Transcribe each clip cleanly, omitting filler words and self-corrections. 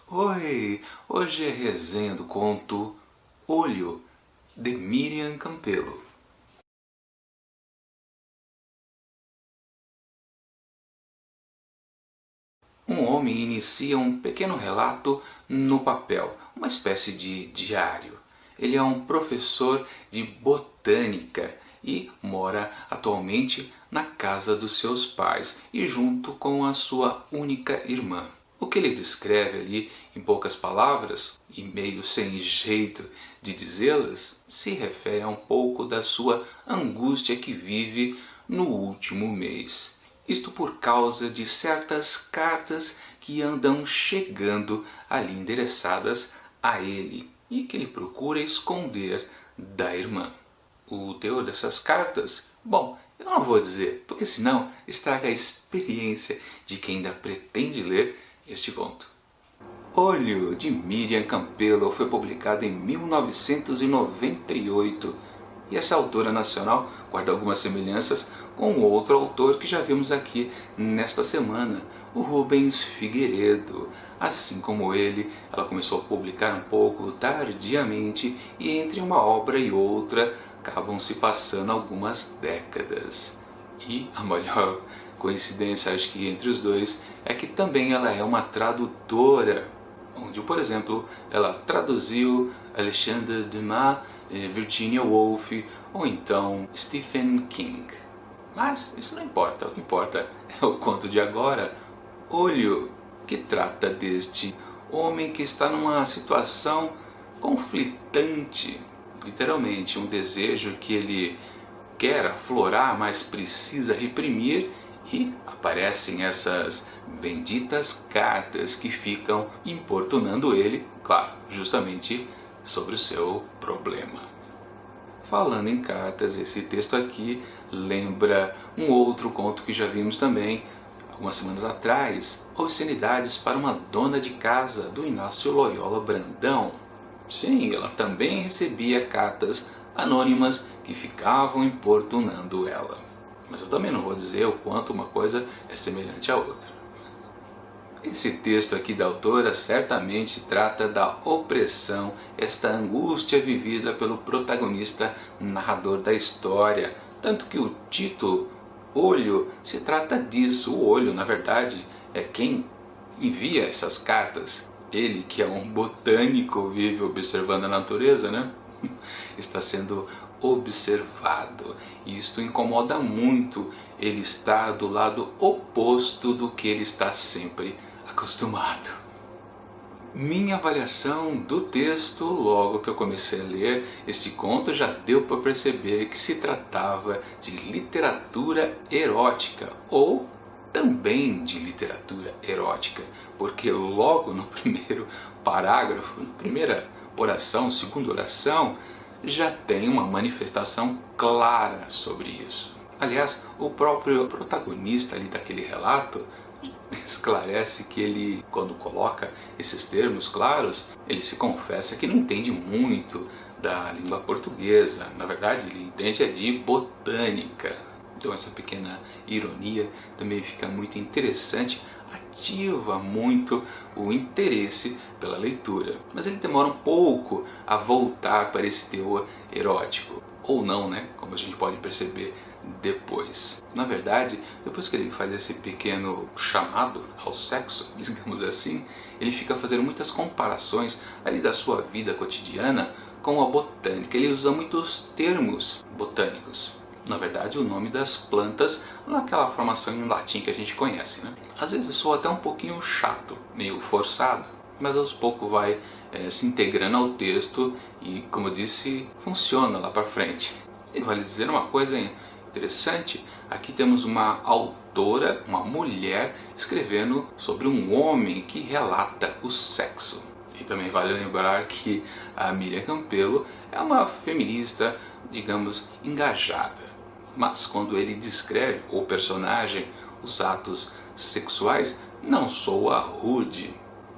Oi! Hoje é resenha do conto Olho, de Miriam Campelo. Um homem inicia um pequeno relato no papel, uma espécie de diário. Ele é um professor de botânica e mora atualmente na casa dos seus pais e junto com a sua única irmã. O que ele descreve ali, em poucas palavras, e meio sem jeito de dizê-las, se refere a um pouco da sua angústia que vive no último mês. Isto por causa de certas cartas que andam chegando ali endereçadas a ele e que ele procura esconder da irmã. O teor dessas cartas, bom, eu não vou dizer, porque senão estraga a experiência de quem ainda pretende ler este conto. Olho, de Miriam Campelo, foi publicado em 1998 e essa autora nacional guarda algumas semelhanças com outro autor que já vimos aqui nesta semana, o Rubens Figueiredo. Assim como ele, ela começou a publicar um pouco tardiamente e entre uma obra e outra acabam se passando algumas décadas. E a maior coincidência, acho que entre os dois, é que também ela é uma tradutora, onde, por exemplo, ela traduziu Alexandre Dumas, Virginia Woolf ou então Stephen King. Mas isso não importa, o que importa é o conto de agora, Olho, que trata deste homem que está numa situação conflitante, literalmente um desejo que ele quer aflorar, mas precisa reprimir, e aparecem essas benditas cartas que ficam importunando ele, claro, justamente sobre o seu problema. Falando em cartas, esse texto aqui lembra um outro conto que já vimos também algumas semanas atrás, Obscenidades para uma Dona de Casa, do Inácio Loyola Brandão. Sim, ela também recebia cartas anônimas que ficavam importunando ela. Mas eu também não vou dizer o quanto uma coisa é semelhante à outra. Esse texto aqui da autora certamente trata da opressão, esta angústia vivida pelo protagonista narrador da história. Tanto que o título, Olho, se trata disso. O olho, na verdade, é quem envia essas cartas. Ele, que é um botânico, vive observando a natureza, né? Está sendo observado. Isto incomoda muito. Ele está do lado oposto do que ele está sempre acostumado. Minha avaliação do texto, logo que eu comecei a ler este conto, já deu para perceber que se tratava de literatura erótica, ou também de literatura erótica, porque logo no primeiro parágrafo, na primeira oração, segunda oração, já tem uma manifestação clara sobre isso. Aliás, o próprio protagonista ali daquele relato esclarece que ele, quando coloca esses termos claros, ele se confessa que não entende muito da língua portuguesa. Na verdade, ele entende de botânica. Então essa pequena ironia também fica muito interessante, ativa muito o interesse pela leitura. Mas ele demora um pouco a voltar para esse teor erótico. Ou não, né? Como a gente pode perceber depois. Na verdade, depois que ele faz esse pequeno chamado ao sexo, digamos assim, ele fica fazendo muitas comparações ali da sua vida cotidiana com a botânica. Ele usa muitos termos botânicos. Na verdade, o nome das plantas naquela formação em latim que a gente conhece, né? Às vezes soa até um pouquinho chato, meio forçado, mas aos poucos vai se integrando ao texto e, como eu disse, funciona lá para frente. E vale dizer uma coisa interessante, aqui temos uma autora, uma mulher, escrevendo sobre um homem que relata o sexo. E também vale lembrar que a Miriam Campelo é uma feminista, digamos, engajada. Mas quando ele descreve o personagem, os atos sexuais, não soa rude.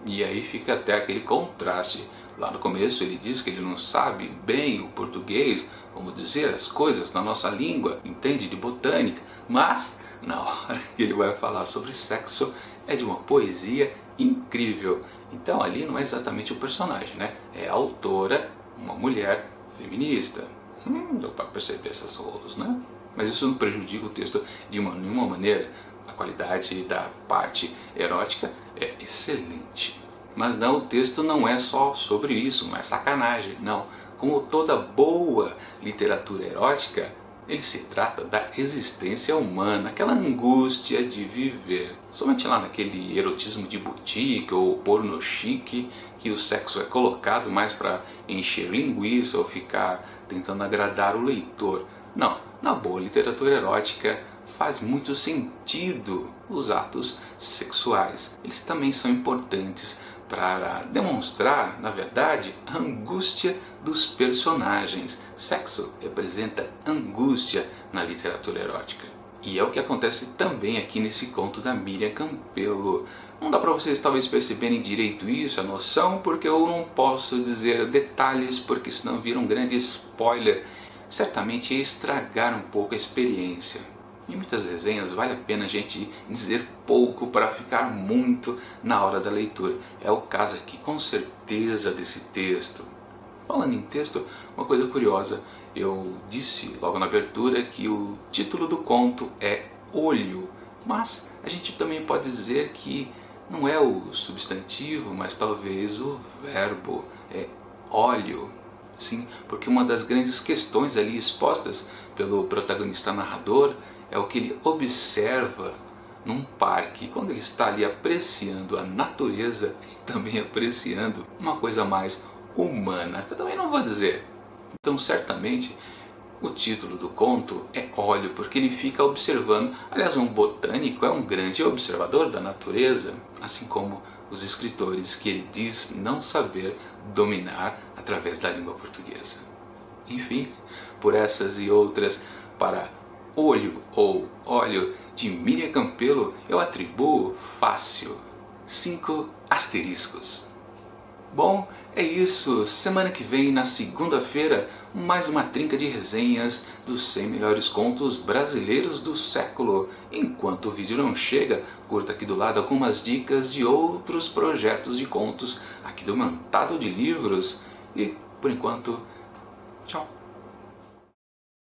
E aí fica até aquele contraste. Lá no começo ele diz que ele não sabe bem o português, como dizer as coisas na nossa língua, entende de botânica, mas na hora que ele vai falar sobre sexo é de uma poesia incrível. Então ali não é exatamente o personagem, né? É a autora, uma mulher feminista. Deu para perceber esses rolos, né? Mas isso não prejudica o texto de nenhuma maneira. A qualidade da parte erótica é excelente. Mas não, o texto não é só sobre isso, não é sacanagem, não. Como toda boa literatura erótica, ele se trata da existência humana, aquela angústia de viver. Somente lá naquele erotismo de boutique ou porno chique, que o sexo é colocado mais para encher linguiça ou ficar tentando agradar o leitor. Não, na boa literatura erótica faz muito sentido os atos sexuais. Eles também são importantes para demonstrar, na verdade, a angústia dos personagens. Sexo representa angústia na literatura erótica. E é o que acontece também aqui nesse conto da Miriam Campelo. Não dá para vocês talvez perceberem direito isso, a noção, porque eu não posso dizer detalhes, porque senão vira um grande spoiler. Certamente ia estragar um pouco a experiência. Em muitas resenhas vale a pena a gente dizer pouco para ficar muito na hora da leitura. É o caso aqui com certeza desse texto. Falando em texto, uma coisa curiosa, eu disse logo na abertura que o título do conto é Olho, mas a gente também pode dizer que não é o substantivo, mas talvez o verbo, é óleo. Sim, porque uma das grandes questões ali expostas pelo protagonista narrador é o que ele observa num parque, quando ele está ali apreciando a natureza e também apreciando uma coisa mais humana, que eu também não vou dizer. Então certamente o título do conto é Óleo, porque ele fica observando. Aliás, um botânico é um grande observador da natureza, assim como os escritores que ele diz não saber dominar através da língua portuguesa. Enfim, por essas e outras, para Olho ou Óleo de Miriam Campelo, eu atribuo fácil 5 asteriscos. Bom, é isso. Semana que vem, na segunda-feira, mais uma trinca de resenhas dos 100 melhores contos brasileiros do século. Enquanto o vídeo não chega, curta aqui do lado algumas dicas de outros projetos de contos aqui do Mantado de Livros. E, por enquanto, tchau!